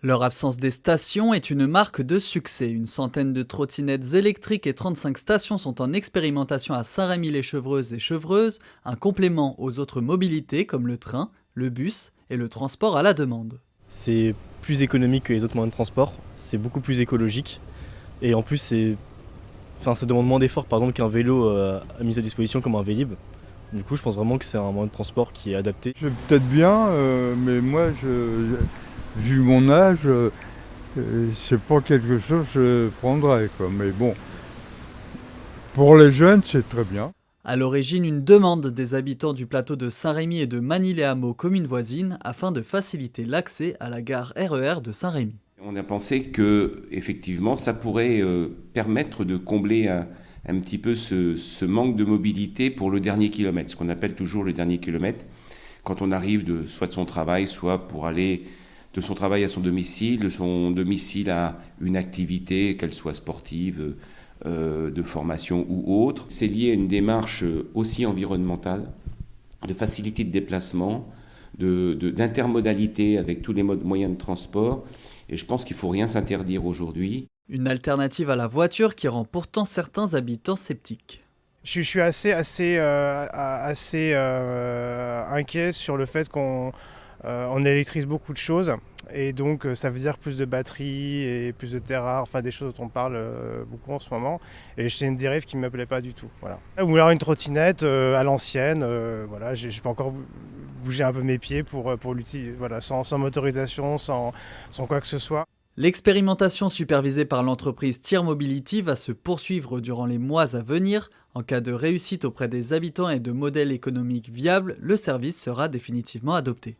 Leur absence des stations est une marque de succès. Une centaine de trottinettes électriques et 35 stations sont en expérimentation à Saint-Rémy-les-Chevreuses et Chevreuse, un complément aux autres mobilités comme le train, le bus et le transport à la demande. C'est plus économique que les autres moyens de transport, c'est beaucoup plus écologique et en plus ça demande moins d'efforts par exemple qu'un vélo mis à disposition comme un Vélib. Du coup je pense vraiment que c'est un moyen de transport qui est adapté. C'est peut-être bien, mais moi, vu mon âge, c'est pas quelque chose que je prendrais, quoi. Mais bon, pour les jeunes, c'est très bien. À l'origine, une demande des habitants du plateau de Saint-Rémy et de Magny-les-Hameaux, communes voisines, afin de faciliter l'accès à la gare RER de Saint-Rémy. On a pensé que, effectivement, ça pourrait permettre de combler un petit peu ce manque de mobilité pour le dernier kilomètre, ce qu'on appelle toujours le dernier kilomètre, quand on arrive soit de son travail, soit pour aller de son travail à son domicile, de son domicile à une activité, qu'elle soit sportive, de formation ou autre. C'est lié à une démarche aussi environnementale, de facilité de déplacement, d'intermodalité avec tous les moyens de transport. Et je pense qu'il ne faut rien s'interdire aujourd'hui. Une alternative à la voiture qui rend pourtant certains habitants sceptiques. Je suis assez inquiet sur le fait qu'on électrise beaucoup de choses. Et donc ça veut dire plus de batteries et plus de terres rares, enfin des choses dont on parle beaucoup en ce moment. Et c'est une dérive qui ne me plaît pas du tout. Voilà. Ou alors une trottinette à l'ancienne, voilà, je peux encore bouger un peu mes pieds pour l'utiliser, voilà, sans motorisation, sans quoi que ce soit. L'expérimentation supervisée par l'entreprise Tier Mobility va se poursuivre durant les mois à venir. En cas de réussite auprès des habitants et de modèles économiques viables, le service sera définitivement adopté.